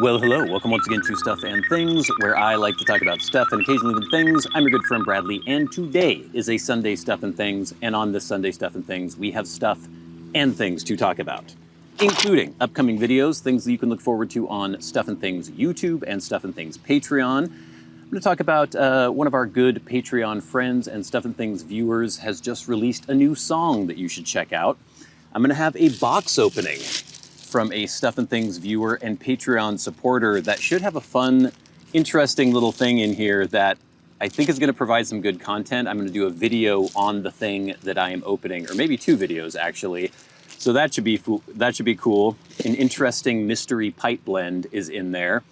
Well, hello, welcome once again to Stuff and Things, where I like to talk about stuff and occasionally even things. I'm your good friend Bradley, and today is a Sunday Stuff and Things, and on this Sunday Stuff and Things, we have stuff and things to talk about, including upcoming videos, things that you can look forward to on Stuff and Things YouTube and Stuff and Things Patreon. I'm going to talk about one of our good Patreon friends and Stuff and Things viewers has just released a new song that you should check out. I'm going to have a box opening from a Stuff and Things viewer and Patreon supporter that should have a fun, interesting little thing in here that I think is going to provide some good content. I'm going to do a video on the thing that I am opening, or maybe two videos actually. So that should be cool. An interesting mystery pipe blend is in there.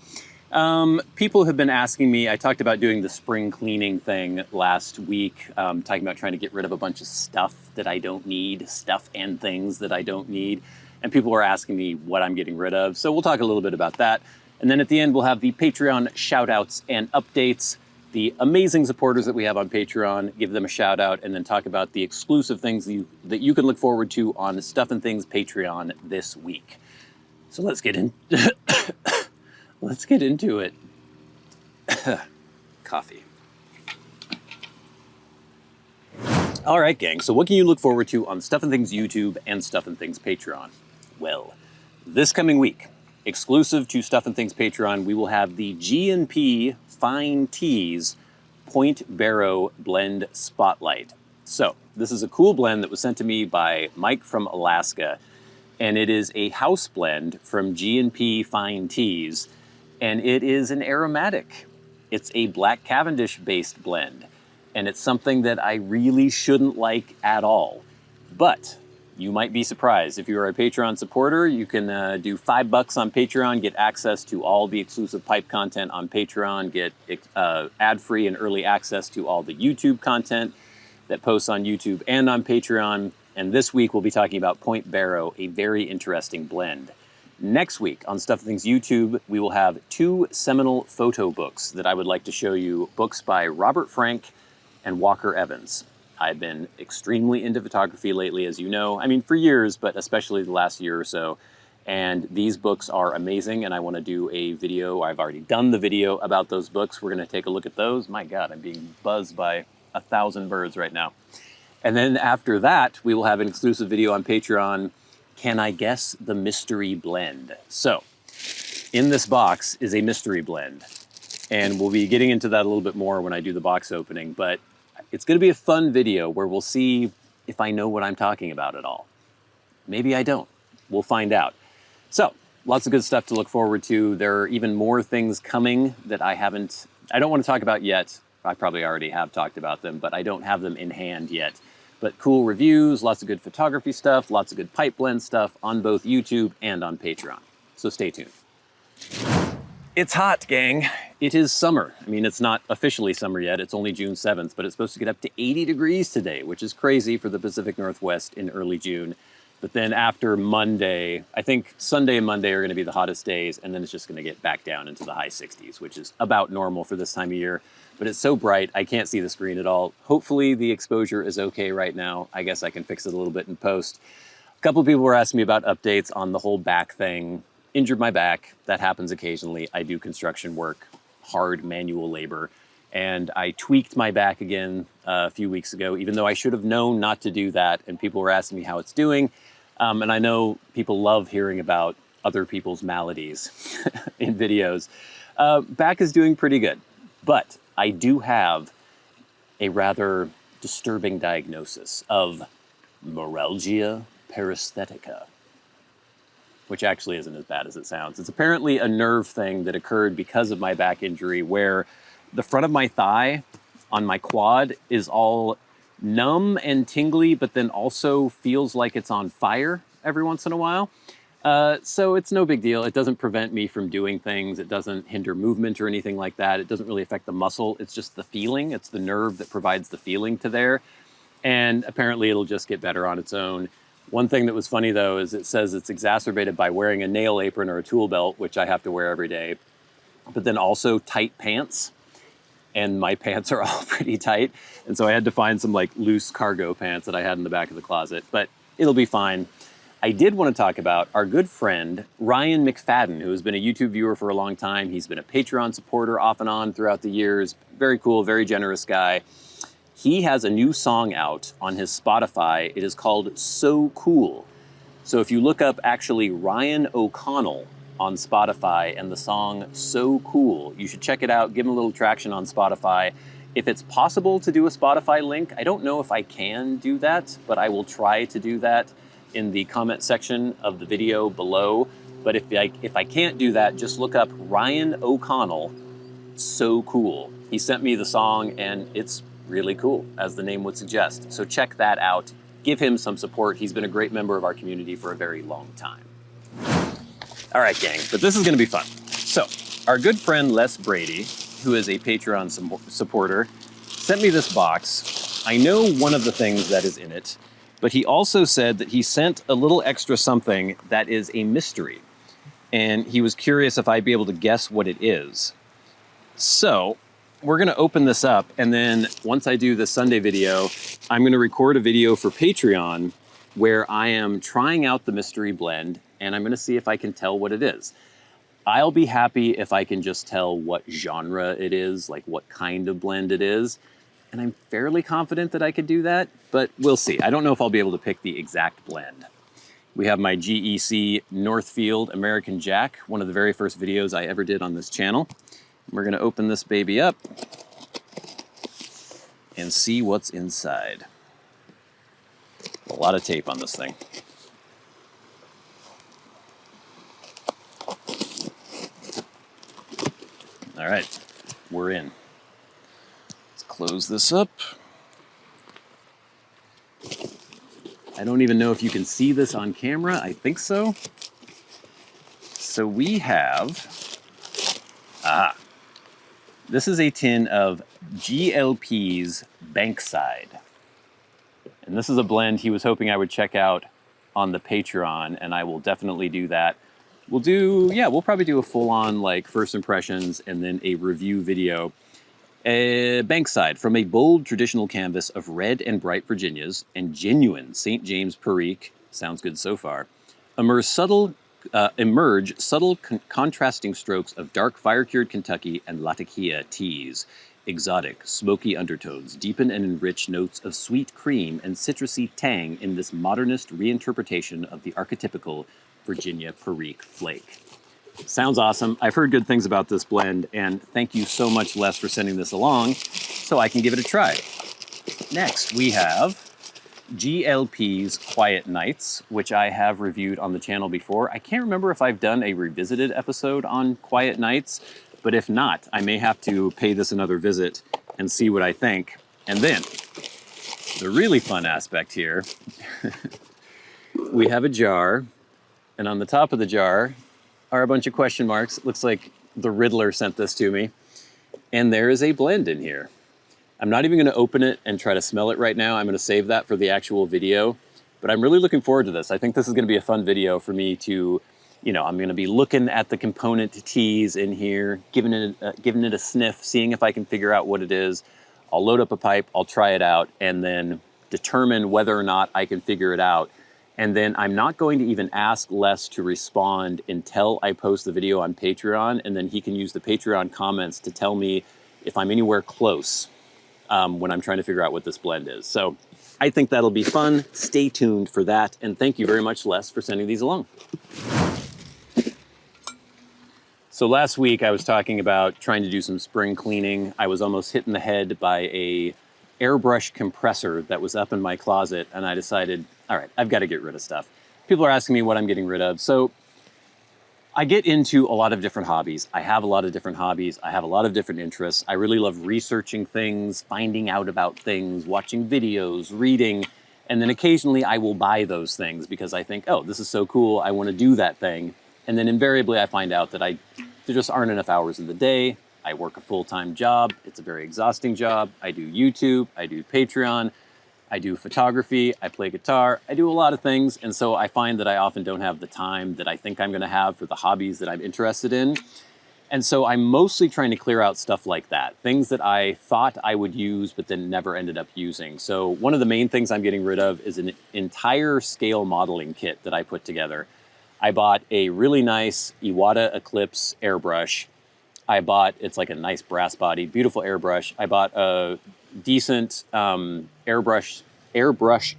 People have been asking me, I talked about doing the spring cleaning thing last week, talking about trying to get rid of a bunch of stuff that I don't need, stuff and things that I don't need. And people are asking me what I'm getting rid of. So we'll talk a little bit about that. And then at the end, we'll have the Patreon shout outs and updates, the amazing supporters that we have on Patreon, give them a shout out, and then talk about the exclusive things that you can look forward to on Stuff and Things Patreon this week. So let's get in. Let's get into it. Coffee. All right, gang. So what can you look forward to on Stuff and Things YouTube and Stuff and Things Patreon? Well, this coming week, exclusive to Stuff and Things Patreon, we will have the G&P Fine Teas Point Barrow Blend Spotlight. So this is a cool blend that was sent to me by Mike from Alaska, and it is a house blend from G&P Fine Teas, and it is an aromatic. It's a Black Cavendish-based blend, and it's something that I really shouldn't like at all. But you might be surprised. If you are a Patreon supporter, you can do $5 on Patreon, get access to all the exclusive pipe content on Patreon, get ad-free and early access to all the YouTube content that posts on YouTube and on Patreon. And this week we'll be talking about Point Barrow, a very interesting blend. Next week on Stuff and Things YouTube, we will have two seminal photo books that I would like to show you, books by Robert Frank and Walker Evans. I've been extremely into photography lately, as you know. I mean, for years, but especially the last year or so. And these books are amazing, and I want to do a video. I've already done the video about those books. We're going to take a look at those. My God, I'm being buzzed by 1,000 birds right now. And then after that, we will have an exclusive video on Patreon, Can I Guess the Mystery Blend? So, in this box is a mystery blend. And we'll be getting into that a little bit more when I do the box opening, but it's going to be a fun video where we'll see if I know what I'm talking about at all. Maybe I don't. We'll find out. So, lots of good stuff to look forward to. There are even more things coming that I don't want to talk about yet. I probably already have talked about them, but I don't have them in hand yet. But cool reviews, lots of good photography stuff, lots of good pipe blend stuff on both YouTube and on Patreon. So stay tuned. It's hot, gang. It is summer. I mean, it's not officially summer yet. It's only June 7th, but it's supposed to get up to 80 degrees today, which is crazy for the Pacific Northwest in early June. But then after Monday, I think Sunday and Monday are going to be the hottest days, and then it's just going to get back down into the high 60s, which is about normal for this time of year. But it's so bright, I can't see the screen at all. Hopefully the exposure is okay right now. I guess I can fix it a little bit in post. A couple of people were asking me about updates on the whole back thing. Injured my back. That happens occasionally. I do construction work, hard manual labor, and I tweaked my back again a few weeks ago, even though I should have known not to do that, and people were asking me how it's doing. And I know people love hearing about other people's maladies in videos. Back is doing pretty good, but I do have a rather disturbing diagnosis of meralgia paresthetica, which actually isn't as bad as it sounds. It's apparently a nerve thing that occurred because of my back injury where the front of my thigh on my quad is all numb and tingly, but then also feels like it's on fire every once in a while. So it's no big deal. It doesn't prevent me from doing things. It doesn't hinder movement or anything like that. It doesn't really affect the muscle. It's just the feeling. It's the nerve that provides the feeling to there. And apparently it'll just get better on its own. One thing that was funny though is it says it's exacerbated by wearing a nail apron or a tool belt, which I have to wear every day, but then also tight pants. And my pants are all pretty tight. And so I had to find some like loose cargo pants that I had in the back of the closet, but it'll be fine. I did want to talk about our good friend, Ryan McFadden, who has been a YouTube viewer for a long time. He's been a Patreon supporter off and on throughout the years. Very cool, very generous guy. He has a new song out on his Spotify. It is called So Cool. So if you look up actually Ryan O'Connell on Spotify and the song So Cool, you should check it out, give him a little traction on Spotify. If it's possible to do a Spotify link, I don't know if I can do that, but I will try to do that in the comment section of the video below. But if I can't do that, just look up Ryan O'Connell, So Cool. He sent me the song and it's really cool, as the name would suggest. So check that out. Give him some support. He's been a great member of our community for a very long time. All right, gang, but this is gonna be fun. So our good friend Les Brady, who is a Patreon supporter, sent me this box. I know one of the things that is in it, but he also said that he sent a little extra something that is a mystery. And he was curious if I'd be able to guess what it is. So we're gonna open this up, and then once I do the Sunday video, I'm gonna record a video for Patreon where I am trying out the mystery blend, and I'm gonna see if I can tell what it is. I'll be happy if I can just tell what genre it is, like what kind of blend it is. And I'm fairly confident that I could do that, but we'll see. I don't know if I'll be able to pick the exact blend. We have my GEC Northfield American Jack, one of the very first videos I ever did on this channel. We're gonna open this baby up and see what's inside. A lot of tape on this thing. All right, we're in. Close this up. I don't even know if you can see this on camera. I think so. So we have, this is a tin of GLP's Bankside. And this is a blend he was hoping I would check out on the Patreon, and I will definitely do that. We'll probably do a full-on like first impressions and then a review video. Bankside, from a bold traditional canvas of red and bright Virginias and genuine St. James Perique, sounds good so far, emerge subtle contrasting strokes of dark fire-cured Kentucky and Latakia teas. Exotic, smoky undertones deepen and enrich notes of sweet cream and citrusy tang in this modernist reinterpretation of the archetypical Virginia Perique flake. Sounds awesome. I've heard good things about this blend, and thank you so much, Les, for sending this along so I can give it a try. Next, we have GLP's Quiet Nights, which I have reviewed on the channel before. I can't remember if I've done a revisited episode on Quiet Nights, but if not, I may have to pay this another visit and see what I think. And then, the really fun aspect here, we have a jar, and on the top of the jar are a bunch of question marks. It looks like the Riddler sent this to me. And there is a blend in here. I'm not even gonna open it and try to smell it right now. I'm gonna save that for the actual video, but I'm really looking forward to this. I think this is gonna be a fun video for me to, I'm gonna be looking at the component teas in here, giving it a sniff, seeing if I can figure out what it is. I'll load up a pipe, I'll try it out, and then determine whether or not I can figure it out. And then I'm not going to even ask Les to respond until I post the video on Patreon, and then he can use the Patreon comments to tell me if I'm anywhere close when I'm trying to figure out what this blend is. So I think that'll be fun. Stay tuned for that. And thank you very much, Les, for sending these along. So last week I was talking about trying to do some spring cleaning. I was almost hit in the head by a airbrush compressor that was up in my closet, and I decided, all right, I've got to get rid of stuff. People are asking me what I'm getting rid of. So I get into a lot of different hobbies. I have a lot of different hobbies. I have a lot of different interests. I really love researching things, finding out about things, watching videos, reading, and then occasionally I will buy those things because I think, oh, this is so cool, I want to do that thing. And then invariably I find out that there just aren't enough hours in the day. I work a full-time job. It's a very exhausting job. I do YouTube, I do Patreon, I do photography, I play guitar, I do a lot of things. And so I find that I often don't have the time that I think I'm gonna have for the hobbies that I'm interested in. And so I'm mostly trying to clear out stuff like that, things that I thought I would use but then never ended up using. So one of the main things I'm getting rid of is an entire scale modeling kit that I put together. I bought a really nice Iwata Eclipse airbrush. I bought, it's like a nice brass body, beautiful airbrush. I bought a decent airbrush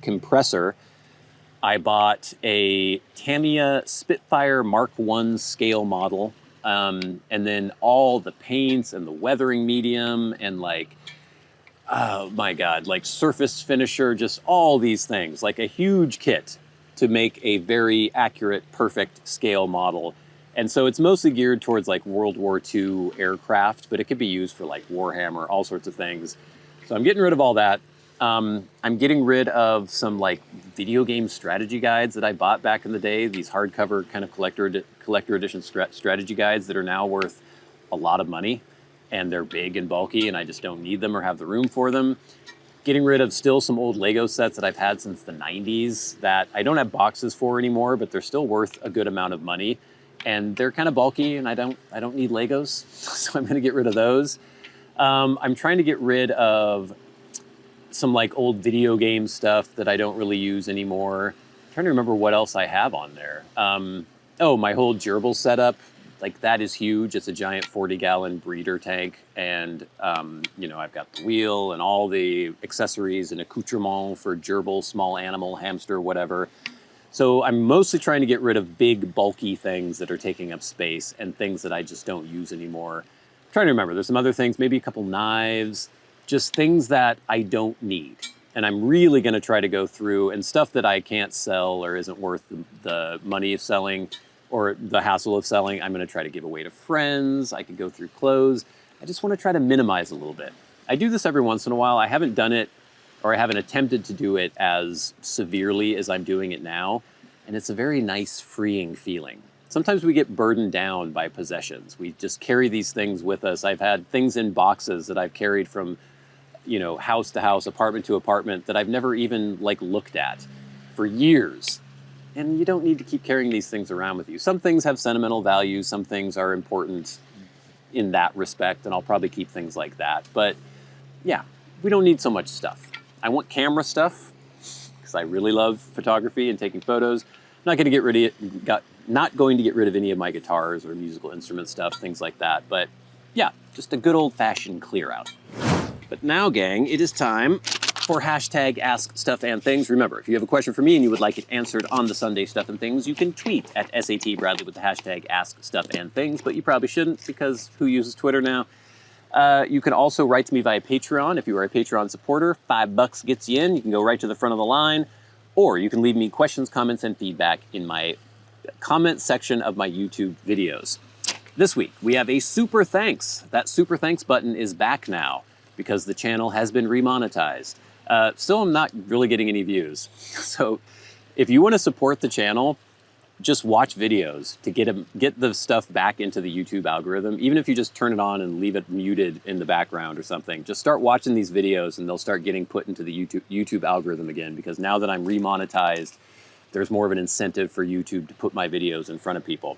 compressor. I bought a Tamiya Spitfire Mark I scale model. And then all the paints and the weathering medium and like, oh my God, like surface finisher, just all these things, like a huge kit to make a very accurate, perfect scale model. And so it's mostly geared towards like World War II aircraft, but it could be used for like Warhammer, all sorts of things. So I'm getting rid of all that. I'm getting rid of some like video game strategy guides that I bought back in the day, these hardcover kind of collector edition strategy guides that are now worth a lot of money, and they're big and bulky and I just don't need them or have the room for them. Getting rid of still some old Lego sets that I've had since the 90s that I don't have boxes for anymore, but they're still worth a good amount of money. And they're kind of bulky and I don't need Legos, so I'm gonna get rid of those. I'm trying to get rid of some like old video game stuff that I don't really use anymore. I'm trying to remember what else I have on there. Oh, my whole gerbil setup, like that is huge. It's a giant 40-gallon breeder tank. And, you know, I've got the wheel and all the accessories and accoutrement for gerbil, small animal, hamster, whatever. So I'm mostly trying to get rid of big, bulky things that are taking up space and things that I just don't use anymore. I'm trying to remember, there's some other things, maybe a couple knives, just things that I don't need. And I'm really gonna try to go through, and stuff that I can't sell or isn't worth the money of selling or the hassle of selling, I'm gonna try to give away to friends. I could go through clothes. I just wanna try to minimize a little bit. I do this every once in a while. I haven't done it, or I haven't attempted to do it as severely as I'm doing it now. And it's a very nice, freeing feeling. Sometimes we get burdened down by possessions. We just carry these things with us. I've had things in boxes that I've carried from, you know, house to house, apartment to apartment that I've never even like looked at for years. And you don't need to keep carrying these things around with you. Some things have sentimental value. Some things are important in that respect. And I'll probably keep things like that. But yeah, we don't need so much stuff. I want camera stuff because I really love photography and taking photos. I'm not going to get rid of it. Not going to get rid of any of my guitars or musical instrument stuff, things like that. But yeah, just a good old-fashioned clear out. But now, gang, it is time for hashtag #AskStuffandThings. Remember, if you have a question for me and you would like it answered on the Sunday Stuff and Things, you can tweet at SAT Bradley with the hashtag #AskStuffandThings, but you probably shouldn't because who uses Twitter now? You can also write to me via Patreon. If you are a Patreon supporter, $5 gets you in. You can go right to the front of the line, or you can leave me questions, comments, and feedback in my comment section of my YouTube videos. This week, we have a super thanks. That super thanks button is back now because the channel has been remonetized. Still, I'm not really getting any views. So if you want to support the channel, just watch videos to get the stuff back into the YouTube algorithm. Even if you just turn it on and leave it muted in the background or something, just start watching these videos and they'll start getting put into the YouTube algorithm again, because now that I'm remonetized, there's more of an incentive for YouTube to put my videos in front of people.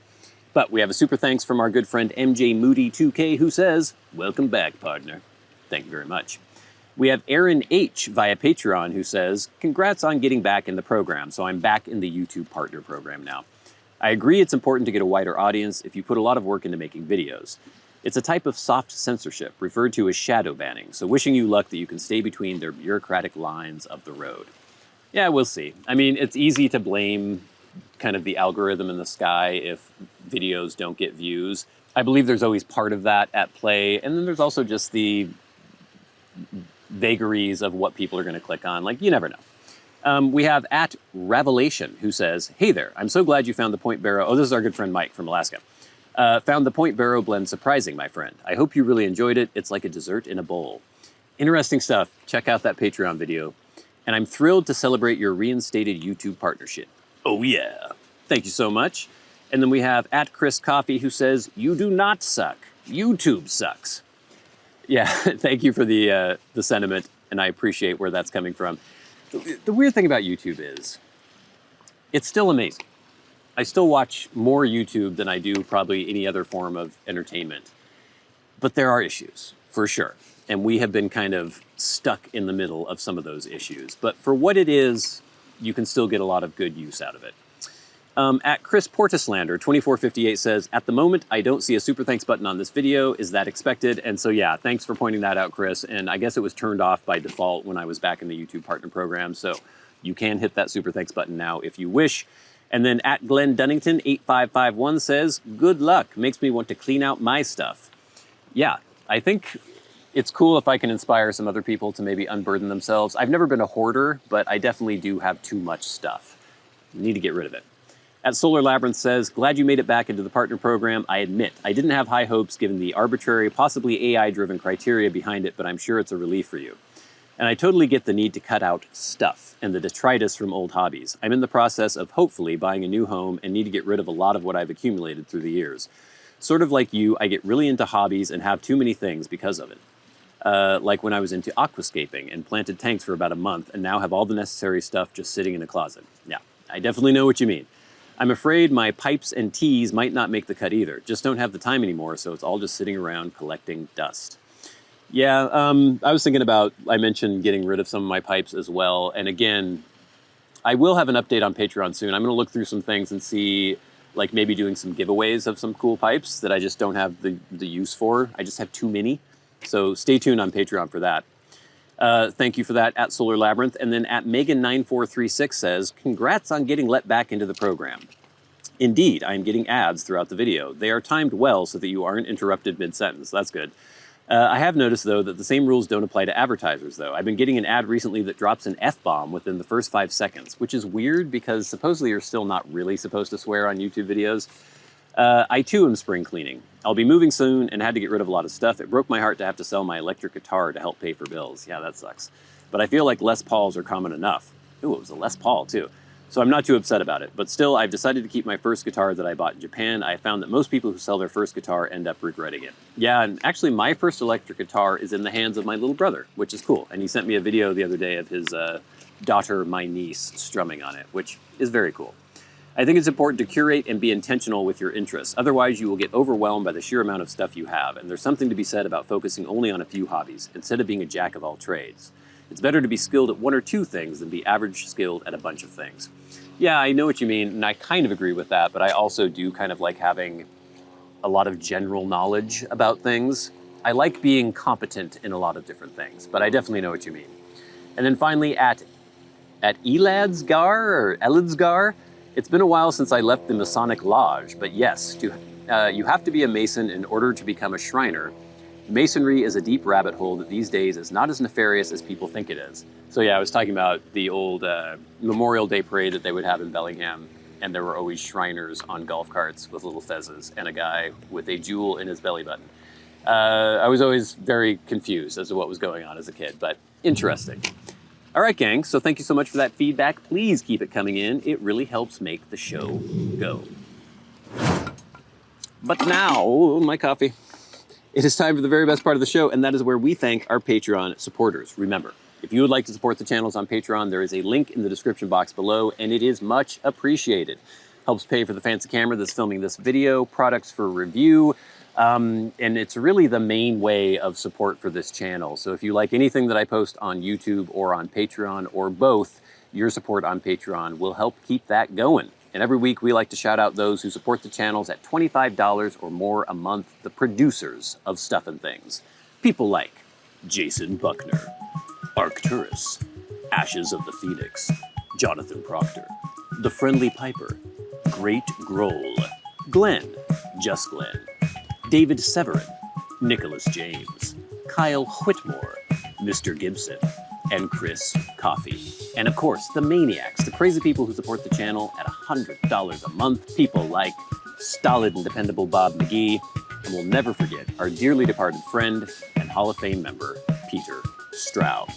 But we have a super thanks from our good friend MJ Moody 2K, who says, "Welcome back, partner." Thank you very much. We have Aaron H via Patreon, who says, "Congrats on getting back in the program. So I'm back in the YouTube partner program now. I agree it's important to get a wider audience if you put a lot of work into making videos. It's a type of soft censorship referred to as shadow banning, so wishing you luck that you can stay between their bureaucratic lines of the road." Yeah, we'll see. I mean, it's easy to blame kind of the algorithm in the sky if videos don't get views. I believe there's always part of that at play, and then there's also just the vagaries of what people are going to click on. Like, you never know. We have at Revelation, who says, "Hey there, I'm so glad you found the Point Barrow." Oh, this is our good friend Mike from Alaska. "Found the Point Barrow blend surprising, my friend. I hope you really enjoyed it. It's like a dessert in a bowl." Interesting stuff. Check out that Patreon video. "And I'm thrilled to celebrate your reinstated YouTube partnership." Oh yeah. Thank you so much. And then we have at Chris Coffee, who says, "You do not suck. YouTube sucks." Yeah, thank you for the sentiment, and I appreciate where that's coming from. The weird thing about YouTube is, it's still amazing. I still watch more YouTube than I do probably any other form of entertainment. But there are issues, for sure. And we have been kind of stuck in the middle of some of those issues. But for what it is, you can still get a lot of good use out of it. At Chris Portislander, 2458 says, at the moment, I don't see a super thanks button on this video. Is that expected? And so, yeah, thanks for pointing that out, Chris. And I guess it was turned off by default when I was back in the YouTube Partner Program. So you can hit that super thanks button now if you wish. And then at Glenn Dunnington, 8551 says, good luck. Makes me want to clean out my stuff. Yeah, I think it's cool if I can inspire some other people to maybe unburden themselves. I've never been a hoarder, but I definitely do have too much stuff. Need to get rid of it. At Solar Labyrinth says, glad you made it back into the partner program. I admit, I didn't have high hopes given the arbitrary, possibly AI-driven criteria behind it, but I'm sure it's a relief for you. And I totally get the need to cut out stuff and the detritus from old hobbies. I'm in the process of hopefully buying a new home and need to get rid of a lot of what I've accumulated through the years. Sort of like you, I get really into hobbies and have too many things because of it. Like when I was into aquascaping and planted tanks for about a month and now have all the necessary stuff just sitting in a closet. Yeah, I definitely know what you mean. I'm afraid my pipes and teas might not make the cut either. Just don't have the time anymore, so it's all just sitting around collecting dust. Yeah, I was thinking about, I mentioned getting rid of some of my pipes as well. And again, I will have an update on Patreon soon. I'm going to look through some things and see, like maybe doing some giveaways of some cool pipes that I just don't have the use for. I just have too many. So stay tuned on Patreon for that. Thank you for that at Solar Labyrinth. And then at Megan9436 says, congrats on getting let back into the program. Indeed, I am getting ads throughout the video. They are timed well so that you aren't interrupted mid-sentence. That's good. I have noticed, though, that the same rules don't apply to advertisers, though. I've been getting an ad recently that drops an F-bomb within the first 5 seconds, which is weird because supposedly you're still not really supposed to swear on YouTube videos. I, too, am spring cleaning. I'll be moving soon and had to get rid of a lot of stuff. It broke my heart to have to sell my electric guitar to help pay for bills. Yeah, that sucks. But I feel like Les Pauls are common enough. Ooh, it was a Les Paul, too. So I'm not too upset about it. But still, I've decided to keep my first guitar that I bought in Japan. I found that most people who sell their first guitar end up regretting it. Yeah, and actually my first electric guitar is in the hands of my little brother, which is cool. And he sent me a video the other day of his daughter, my niece, strumming on it, which is very cool. I think it's important to curate and be intentional with your interests. Otherwise, you will get overwhelmed by the sheer amount of stuff you have. And there's something to be said about focusing only on a few hobbies, instead of being a jack of all trades. It's better to be skilled at 1 or 2 things than be average skilled at a bunch of things. Yeah, I know what you mean, and I kind of agree with that, but I also do kind of like having a lot of general knowledge about things. I like being competent in a lot of different things, but I definitely know what you mean. And then finally at Eladsgar or Elidsgar, it's been a while since I left the Masonic Lodge, but yes, you have to be a Mason in order to become a Shriner. Masonry is a deep rabbit hole that these days is not as nefarious as people think it is. So yeah, I was talking about the old Memorial Day parade that they would have in Bellingham, and there were always Shriners on golf carts with little fezzes and a guy with a jewel in his belly button. I was always very confused as to what was going on as a kid, but interesting. All right, gang, so thank you so much for that feedback. Please keep it coming in. It really helps make the show go. But now, my coffee. It is time for the very best part of the show, and that is where we thank our Patreon supporters. Remember, if you would like to support the channels on Patreon, there is a link in the description box below, and it is much appreciated. Helps pay for the fancy camera that's filming this video, products for review, and it's really the main way of support for this channel. So if you like anything that I post on YouTube or on Patreon or both, your support on Patreon will help keep that going. And every week we like to shout out those who support the channels at $25 or more a month, the producers of Stuff and Things. People like Jason Buckner, Arcturus, Ashes of the Phoenix, Jonathon Proctor, The Friendly Piper, GreatGrol, Glenn, Just Glenn, David Severin, Nicholas James, Kyle Whitmore, Mr. Gibson, and Chris Caughey. And of course, the Maniacs, the crazy people who support the channel at $100 a month. People like stolid and dependable Bob Magee, and we'll never forget our dearly departed friend and Hall of Fame member, Peter Straub.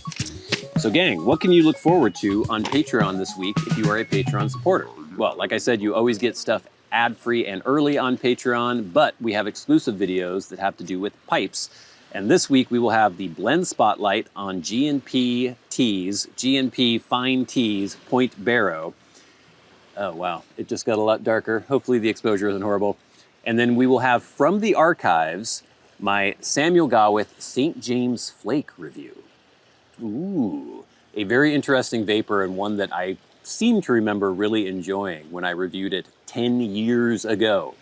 So gang, what can you look forward to on Patreon this week if you are a Patreon supporter? Well, like I said, you always get stuff ad-free and early on Patreon, but we have exclusive videos that have to do with pipes. And this week we will have the blend spotlight on G&P teas, G&P fine teas, Point Barrow. Oh, wow. It just got a lot darker. Hopefully the exposure isn't horrible. And then we will have from the archives my Samuel Gawith St. James Flake review. Ooh, a very interesting vapor and one that I seem to remember really enjoying when I reviewed it 10 years ago.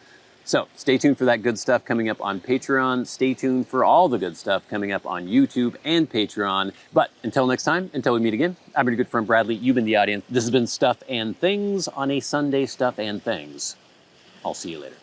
So stay tuned for that good stuff coming up on Patreon. Stay tuned for all the good stuff coming up on YouTube and Patreon. But until next time, until we meet again, I'm your good friend Bradley. You've been the audience. This has been Stuff and Things on a Sunday Stuff and Things. I'll see you later.